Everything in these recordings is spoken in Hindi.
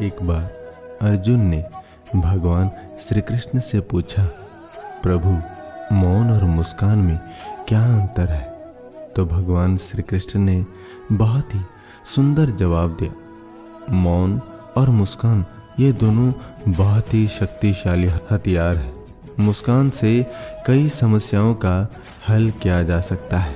एक बार अर्जुन ने भगवान श्री कृष्ण से पूछा, प्रभु, मौन और मुस्कान में क्या अंतर है? तो भगवान श्री कृष्ण ने बहुत ही सुंदर जवाब दिया, मौन और मुस्कान ये दोनों बहुत ही शक्तिशाली हथियार है। मुस्कान से कई समस्याओं का हल किया जा सकता है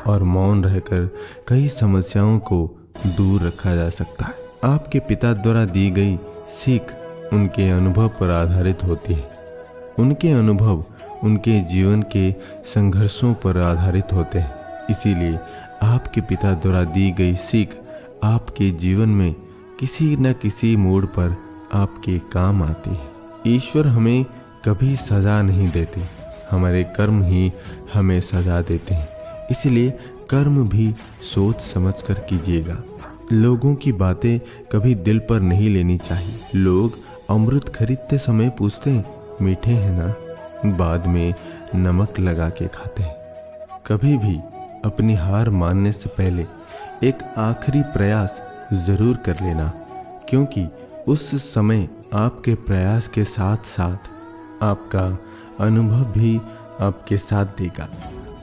और मौन रहकर कई समस्याओं को दूर रखा जा सकता है। आपके पिता द्वारा दी गई सीख उनके अनुभव पर आधारित होती है। उनके अनुभव उनके जीवन के संघर्षों पर आधारित होते हैं। इसीलिए आपके पिता द्वारा दी गई सीख आपके जीवन में किसी न किसी मोड़ पर आपके काम आती है। ईश्वर हमें कभी सजा नहीं देते, हमारे कर्म ही हमें सजा देते हैं। इसलिए कर्म भी सोच समझ कर कीजिएगा। लोगों की बातें कभी दिल पर नहीं लेनी चाहिए। लोग अमृत खरीदते समय पूछते हैं, मीठे हैं ना? बाद में नमक लगा के खाते हैं। कभी भी अपनी हार मानने से पहले एक आखिरी प्रयास जरूर कर लेना, क्योंकि उस समय आपके प्रयास के साथ साथ आपका अनुभव भी आपके साथ देगा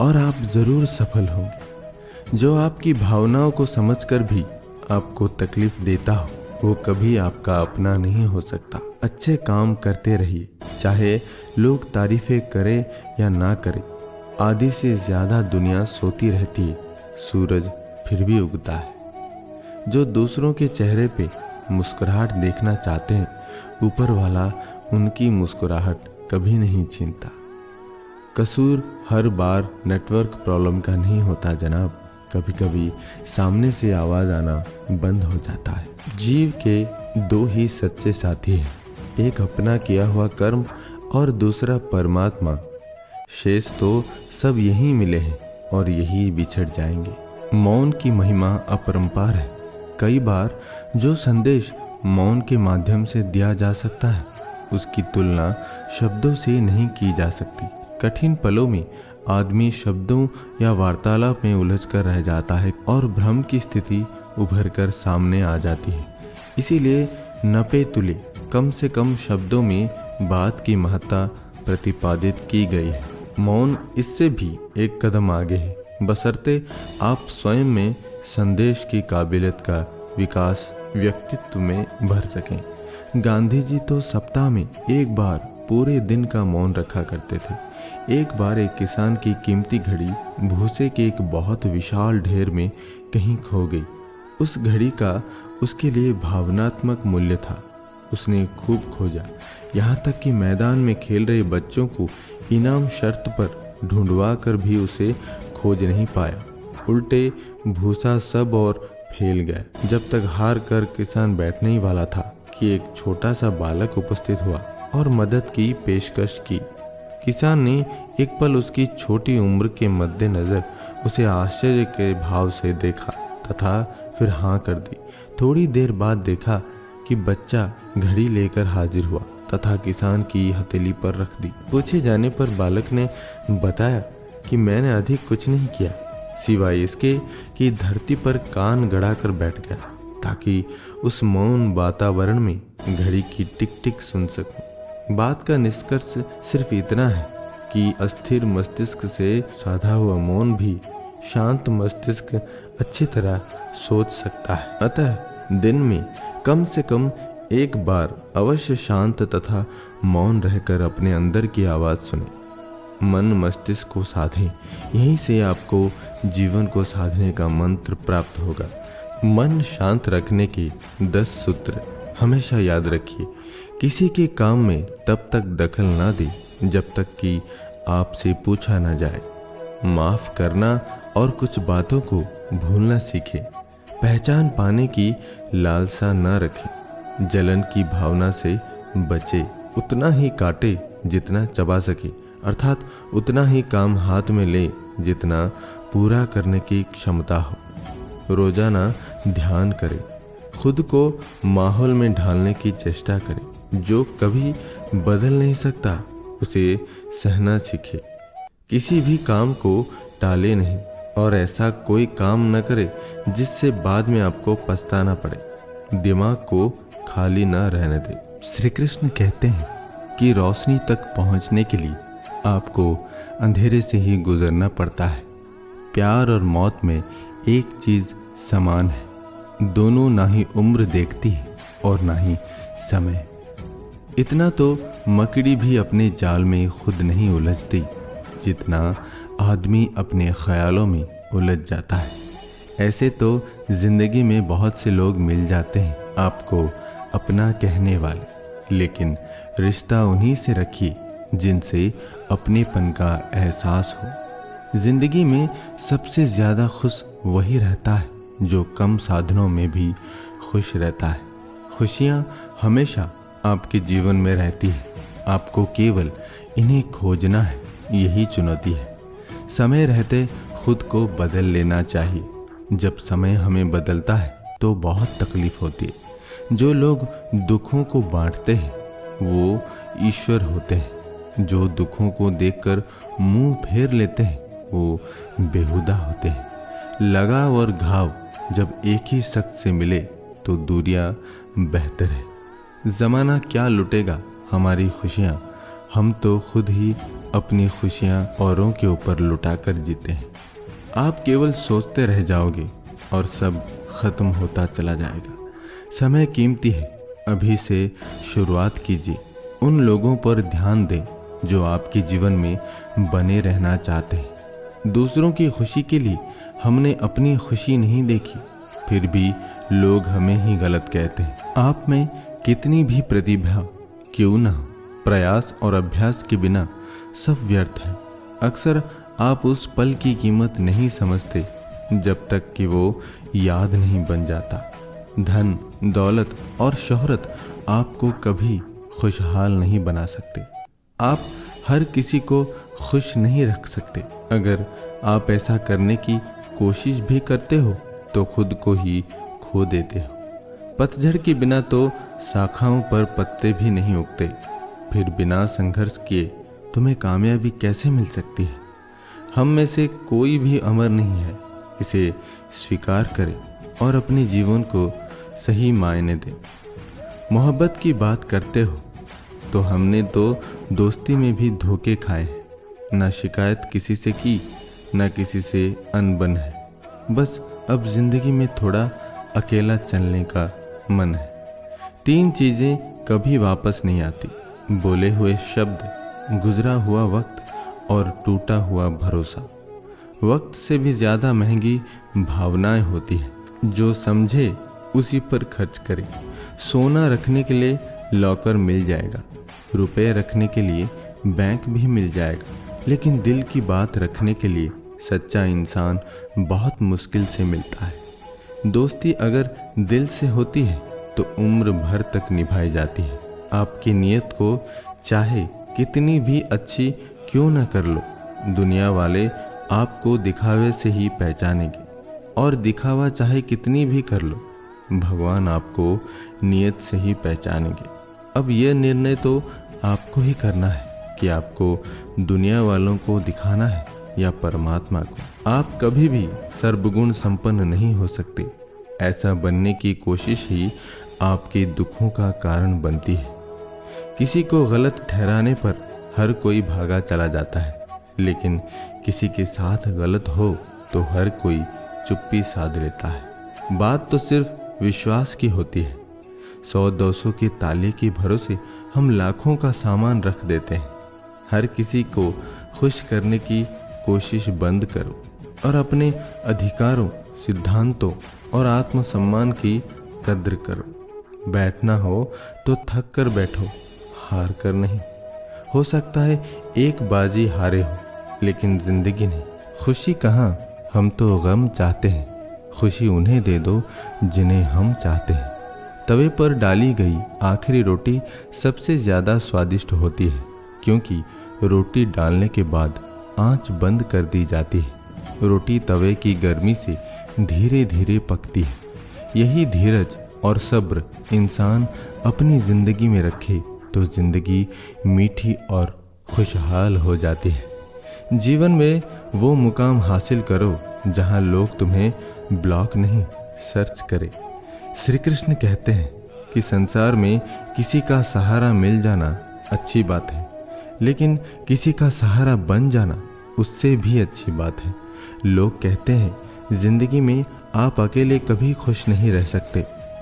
और आप जरूर सफल होंगे। जो आपकी भावनाओं को समझकर भी आपको तकलीफ देता हो, वो कभी आपका अपना नहीं हो सकता। अच्छे काम करते रहिए, चाहे लोग तारीफें करें या ना करें। आधी से ज्यादा दुनिया सोती रहती है, सूरज फिर भी उगता है। जो दूसरों के चेहरे पे मुस्कुराहट देखना चाहते हैं, ऊपर वाला उनकी मुस्कुराहट कभी नहीं छीनता। कसूर हर बार नेटवर्क प्रॉब्लम का नहीं होता जनाब, कभी कभी सामने से आवाज आना बंद हो जाता है। जीव के दो ही सच्चे साथी हैं, एक अपना किया हुआ कर्म और दूसरा परमात्मा। शेष तो सब यहीं मिले हैं और यही बिछड़ जाएंगे। मौन की महिमा अपरंपार है। कई बार जो संदेश मौन के माध्यम से दिया जा सकता है, उसकी तुलना शब्दों से नहीं की जा सकती। कठिन पलों में आदमी शब्दों या वार्तालाप में उलझ कर रह जाता है और भ्रम की स्थिति उभर कर सामने आ जाती है। इसीलिए नपे तुले कम से कम शब्दों में बात की महत्ता प्रतिपादित की गई है। मौन इससे भी एक कदम आगे है, बशर्ते आप स्वयं में संदेश की काबिलियत का विकास व्यक्तित्व में भर सकें। गांधी जी तो सप्ताह में एक बार पूरे दिन का मौन रखा करते थे। एक बार एक किसान की कीमती घड़ी भूसे के एक बहुत विशाल ढेर में कहीं खो गई। उस घड़ी का उसके लिए भावनात्मक मूल्य था। उसने खूब खोजा, यहाँ तक कि मैदान में खेल रहे बच्चों को इनाम शर्त पर ढूंढवा कर भी उसे खोज नहीं पाया। उल्टे भूसा सब और फैल गया। जब तक हार कर किसान बैठने ही वाला था कि एक छोटा सा बालक उपस्थित हुआ और मदद की पेशकश की। किसान ने एक पल उसकी छोटी उम्र के मद्देनजर उसे आश्चर्य के भाव से देखा तथा फिर हाँ कर दी। थोड़ी देर बाद देखा कि बच्चा घड़ी लेकर हाजिर हुआ तथा किसान की हथेली पर रख दी। पूछे जाने पर बालक ने बताया कि मैंने अधिक कुछ नहीं किया, सिवाय इसके कि धरती पर कान गड़ा कर बैठ गया ताकि उस मौन वातावरण में घड़ी की टिक टिक सुन सकूं। बात का निष्कर्ष सिर्फ इतना है कि अस्थिर मस्तिष्क से साधा हुआ मौन भी शांत मस्तिष्क अच्छी तरह सोच सकता है। अतः दिन में कम से कम एक बार अवश्य शांत तथा मौन रहकर अपने अंदर की आवाज सुने। मन मस्तिष्क को साधें, यहीं से आपको जीवन को साधने का मंत्र प्राप्त होगा। मन शांत रखने के 10 सूत्र हमेशा याद रखिए। किसी के काम में तब तक दखल ना दें जब तक कि आपसे पूछा ना जाए। माफ करना और कुछ बातों को भूलना सीखें। पहचान पाने की लालसा न रखें। जलन की भावना से बचे। उतना ही काटे जितना चबा सके, अर्थात उतना ही काम हाथ में ले जितना पूरा करने की क्षमता हो। रोजाना ध्यान करें। खुद को माहौल में ढालने की चेष्टा करें। जो कभी बदल नहीं सकता उसे सहना सीखे। किसी भी काम को टाले नहीं और ऐसा कोई काम न करे जिससे बाद में आपको पछताना पड़े। दिमाग को खाली न रहने दे। श्री कृष्ण कहते हैं कि रोशनी तक पहुंचने के लिए आपको अंधेरे से ही गुजरना पड़ता है। प्यार और मौत में एक चीज समान है, दोनों ना ही उम्र देखती है और ना ही समय। इतना तो मकड़ी भी अपने जाल में खुद नहीं उलझती जितना आदमी अपने ख्यालों में उलझ जाता है। ऐसे तो जिंदगी में बहुत से लोग मिल जाते हैं आपको अपना कहने वाले, लेकिन रिश्ता उन्हीं से रखिए जिनसे अपनेपन का एहसास हो। जिंदगी में सबसे ज्यादा खुश वही रहता है जो कम साधनों में भी खुश रहता है। खुशियाँ हमेशा आपके जीवन में रहती है, आपको केवल इन्हें खोजना है, यही चुनौती है। समय रहते खुद को बदल लेना चाहिए। जब समय हमें बदलता है तो बहुत तकलीफ होती है। जो लोग दुखों को बांटते हैं वो ईश्वर होते हैं, जो दुखों को देखकर मुंह फेर लेते हैं वो बेहुदा होते हैं। लगाव और घाव जब एक ही शख्स से मिले तो दूरियां बेहतर है। जमाना क्या लुटेगा हमारी खुशियाँ, हम तो खुद ही अपनी खुशियाँ औरों के ऊपर लुटाकर जीते हैं। आप केवल सोचते रह जाओगे और सब खत्म होता चला जाएगा। समय कीमती है, अभी से शुरुआत कीजिए। उन लोगों पर ध्यान दें जो आपके जीवन में बने रहना चाहते हैं। दूसरों की खुशी के लिए हमने अपनी खुशी नहीं देखी, फिर भी लोग हमें ही गलत कहते हैं। आप में कितनी भी प्रतिभा क्यों न हो, प्रयास और अभ्यास के बिना सब व्यर्थ है। अक्सर आप उस पल की कीमत नहीं समझते जब तक कि वो याद नहीं बन जाता। धन, दौलत और शोहरत आपको कभी खुशहाल नहीं बना सकते। आप हर किसी को खुश नहीं रख सकते। अगर आप ऐसा करने की कोशिश भी करते हो तो खुद को ही खो देते हो। पतझड़ के बिना तो शाखाओं पर पत्ते भी नहीं उगते, फिर बिना संघर्ष किए तुम्हें कामयाबी कैसे मिल सकती है। हम में से कोई भी अमर नहीं है, इसे स्वीकार करें और अपने जीवन को सही मायने दें। मोहब्बत की बात करते हो तो हमने तो दोस्ती में भी धोखे खाए हैं। ना शिकायत किसी से की, ना किसी से अनबन है। बस अब जिंदगी में थोड़ा अकेला चलने का मन है। 3 चीजें कभी वापस नहीं आती, बोले हुए शब्द, गुजरा हुआ वक्त और टूटा हुआ भरोसा। वक्त से भी ज्यादा महंगी भावनाएं होती हैं। जो समझे उसी पर खर्च करे। सोना रखने के लिए लॉकर मिल जाएगा, रुपए रखने के लिए बैंक भी मिल जाएगा, लेकिन दिल की बात रखने के लिए सच्चा इंसान बहुत मुश्किल से मिलता है। दोस्ती अगर दिल से होती है तो उम्र भर तक निभाई जाती है। आपकी नीयत को चाहे कितनी भी अच्छी क्यों न कर लो, दुनिया वाले आपको दिखावे से ही पहचानेंगे, और दिखावा चाहे कितनी भी कर लो, भगवान आपको नीयत से ही पहचानेंगे। अब यह निर्णय तो आपको ही करना है कि आपको दुनिया वालों को दिखाना है या परमात्मा को। आप कभी भी सर्वगुण संपन्न नहीं हो सकते। ऐसा बनने की कोशिश ही आपके दुखों का कारण बनती है। किसी को गलत ठहराने पर हर कोई भागा चला जाता है, लेकिन किसी के साथ गलत हो तो हर कोई चुप्पी साध लेता है। बात तो सिर्फ विश्वास की होती है। 100-200 के ताले के भरोसे हम लाखों का सामान रख देते हैं। हर किसी को खुश करने की कोशिश बंद करो और अपने अधिकारों, सिद्धांतों और आत्मसम्मान की कद्र करो। बैठना हो तो थक कर बैठो, हार कर नहीं। हो सकता है एक बाजी हारे हो, लेकिन जिंदगी नहीं। खुशी कहाँ, हम तो गम चाहते हैं। खुशी उन्हें दे दो जिन्हें हम चाहते हैं। तवे पर डाली गई आखिरी रोटी सबसे ज़्यादा स्वादिष्ट होती है, क्योंकि रोटी डालने के बाद आंच बंद कर दी जाती है। रोटी तवे की गर्मी से धीरे धीरे पकती है। यही धीरज और सब्र इंसान अपनी ज़िंदगी में रखे तो ज़िंदगी मीठी और खुशहाल हो जाती है। जीवन में वो मुकाम हासिल करो जहाँ लोग तुम्हें ब्लॉक नहीं, सर्च करें। श्री कृष्ण कहते हैं, कि संसार में किसी का सहारा मिल जाना अच्छी बात है, लेकिन किसी का सहारा बन जाना उससे भी अच्छी बात है। लोग कहते हैं जिंदगी में आप अकेले कभी खुश नहीं रह सकते,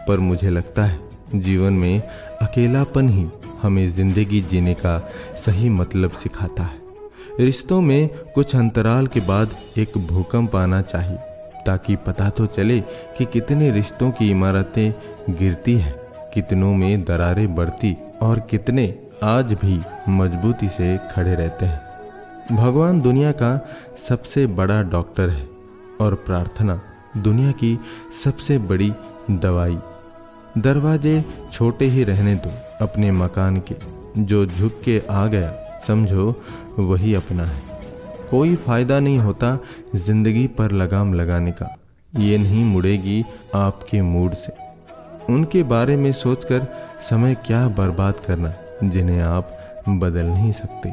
पर मुझे लगता है जीवन में अकेलापन ही हमें जिंदगी जीने का सही मतलब सिखाता है। रिश्तों में कुछ अंतराल के बाद एक भूकंप आना चाहिए, ताकि पता तो चले कि कितने रिश्तों की इमारतें गिरती हैं, कितनों में दरारें बढ़ती और कितने आज भी मजबूती से खड़े रहते हैं। भगवान दुनिया का सबसे बड़ा डॉक्टर है और प्रार्थना दुनिया की सबसे बड़ी दवाई। दरवाजे छोटे ही रहने दो अपने मकान के, जो झुक के आ गया समझो वही अपना है। कोई फायदा नहीं होता जिंदगी पर लगाम लगाने का, ये नहीं मुड़ेगी आपके मूड से। उनके बारे में सोचकर समय क्या बर्बाद करना जिन्हें आप बदल नहीं सकते।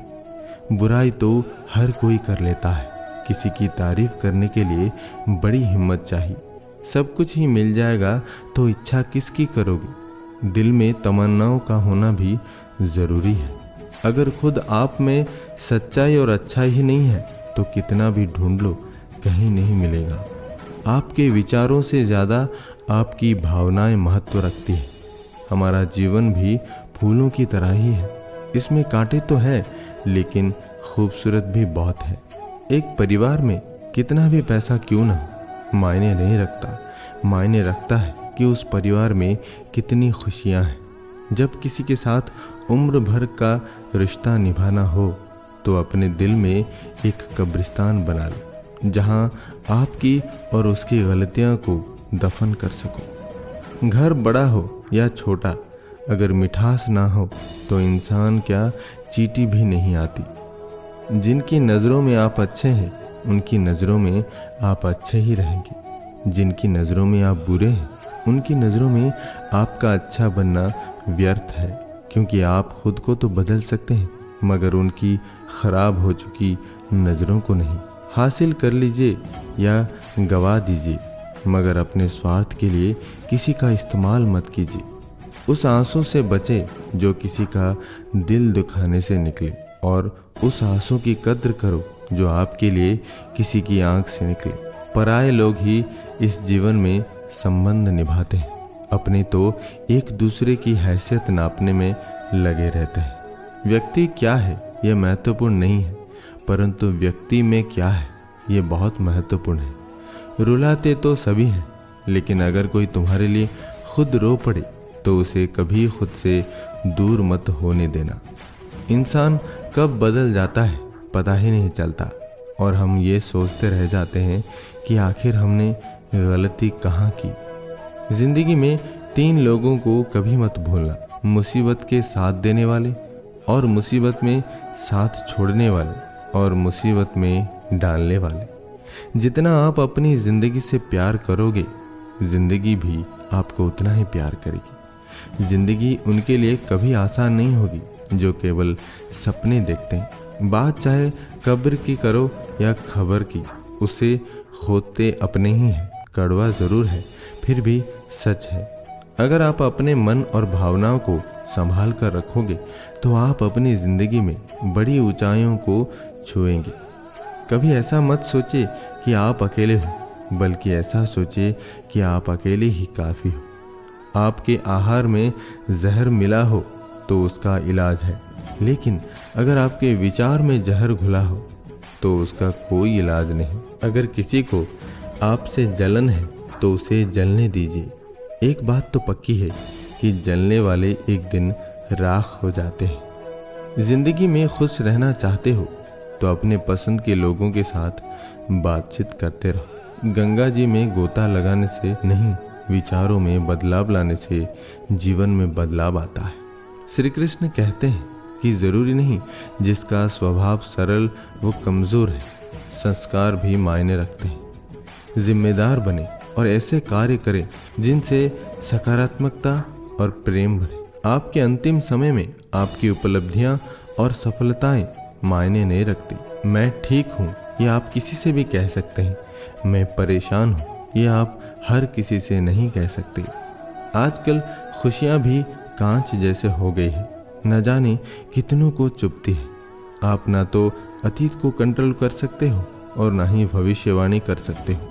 बुराई तो हर कोई कर लेता है, किसी की तारीफ करने के लिए बड़ी हिम्मत चाहिए। सब कुछ ही मिल जाएगा तो इच्छा किसकी करोगे। दिल में तमन्नाओं का होना भी जरूरी है। अगर खुद आप में सच्चाई और अच्छाई ही नहीं है तो कितना भी ढूंढ लो कहीं नहीं मिलेगा। आपके विचारों से ज़्यादा आपकी भावनाएं महत्व रखती है। हमारा जीवन भी फूलों की तरह ही है, इसमें कांटे तो है लेकिन खूबसूरत भी बहुत है। एक परिवार में कितना भी पैसा क्यों ना हो मायने नहीं रखता, मायने रखता है कि उस परिवार में कितनी खुशियां हैं। जब किसी के साथ उम्र भर का रिश्ता निभाना हो तो अपने दिल में एक कब्रिस्तान बना लो, जहां आपकी और उसकी गलतियों को दफन कर सको। घर बड़ा हो या छोटा, अगर मिठास ना हो तो इंसान क्या चींटी भी नहीं आती। जिनकी नज़रों में आप अच्छे हैं उनकी नज़रों में आप अच्छे ही रहेंगे। जिनकी नज़रों में आप बुरे हैं उनकी नज़रों में आपका अच्छा बनना व्यर्थ है, क्योंकि आप खुद को तो बदल सकते हैं मगर उनकी खराब हो चुकी नज़रों को नहीं। हासिल कर लीजिए या गवा दीजिए, मगर अपने स्वार्थ के लिए किसी का इस्तेमाल मत कीजिए। उस आंसू से बचे जो किसी का दिल दुखाने से निकले, और उस आंसू की कद्र करो जो आपके लिए किसी की आंख से निकले। पराये लोग ही इस जीवन में संबंध निभाते हैं, अपने तो एक दूसरे की हैसियत नापने में लगे रहते हैं। व्यक्ति क्या है यह महत्वपूर्ण नहीं है, परंतु व्यक्ति में क्या है यह बहुत महत्वपूर्ण है। रुलाते तो सभी हैं, लेकिन अगर कोई तुम्हारे लिए खुद रो पड़े तो उसे कभी खुद से दूर मत होने देना। इंसान कब बदल जाता है पता ही नहीं चलता, और हम ये सोचते रह जाते हैं कि आखिर हमने गलती कहाँ की। जिंदगी में 3 लोगों को कभी मत भूलना, मुसीबत के साथ देने वाले, और मुसीबत में साथ छोड़ने वाले, और मुसीबत में डालने वाले। जितना आप अपनी जिंदगी से प्यार करोगे, जिंदगी भी आपको उतना ही प्यार करेगी। जिंदगी उनके लिए कभी आसान नहीं होगी जो केवल सपने देखते हैं। बात चाहे कब्र की करो या खबर की, उसे खोदते अपने ही हैं। कड़वा जरूर है फिर भी सच है। अगर आप अपने मन और भावनाओं को संभाल कर रखोगे तो आप अपनी जिंदगी में बड़ी ऊंचाइयों को छुएंगे। कभी ऐसा मत सोचे कि आप अकेले हो, बल्कि ऐसा सोचे कि आप अकेले ही काफ़ी हो। आपके आहार में जहर मिला हो तो उसका इलाज है, लेकिन अगर आपके विचार में जहर घुला हो तो उसका कोई इलाज नहीं। अगर किसी को आपसे जलन है तो उसे जलने दीजिए। एक बात तो पक्की है कि जलने वाले एक दिन राख हो जाते हैं। जिंदगी में खुश रहना चाहते हो तो अपने पसंद के लोगों के साथ बातचीत करते रहो। गंगा जी में गोता लगाने से नहीं, विचारों में बदलाव लाने से जीवन में बदलाव आता है। श्री कृष्ण कहते हैं कि जरूरी नहीं जिसका स्वभाव सरल वो कमजोर है, संस्कार भी मायने रखते हैं। जिम्मेदार बने और ऐसे कार्य करें जिनसे सकारात्मकता और प्रेम भरे। आपके अंतिम समय में आपकी उपलब्धियां और सफलताएं मायने नहीं रखती। मैं ठीक हूँ ये आप किसी से भी कह सकते हैं, मैं परेशान हूँ ये आप हर किसी से नहीं कह सकते। आजकल खुशियां भी कांच जैसे हो गई है, न जाने कितनों को चुभती है। आप ना तो अतीत को कंट्रोल कर सकते हो और ना ही भविष्यवाणी कर सकते हो।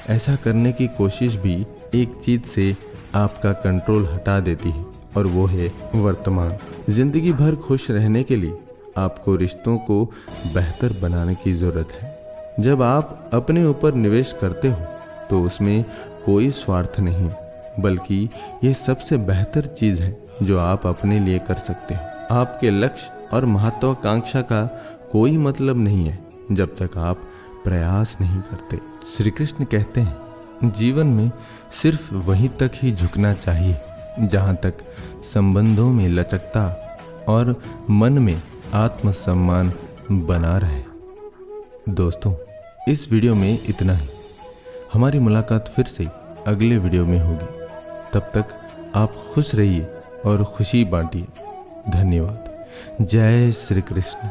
ऐसा करने की कोशिश भी एक चीज से आपका कंट्रोल हटा देती है और वो है वर्तमान। जिंदगी भर खुश रहने के लिए आपको रिश्तों को बेहतर बनाने की जरूरत है। जब आप अपने ऊपर निवेश करते हो तो उसमें कोई स्वार्थ नहीं, बल्कि ये सबसे बेहतर चीज है जो आप अपने लिए कर सकते हो। आपके लक्ष्य और महत्वाकांक्षा का कोई मतलब नहीं है जब तक आप प्रयास नहीं करते। श्री कृष्ण कहते हैं, जीवन में सिर्फ वहीं तक ही झुकना चाहिए जहां तक संबंधों में लचकता और मन में आत्मसम्मान बना रहे। दोस्तों, इस वीडियो में इतना ही। हमारी मुलाकात फिर से अगले वीडियो में होगी। तब तक आप खुश रहिए और खुशी बांटिए। धन्यवाद। जय श्री कृष्ण।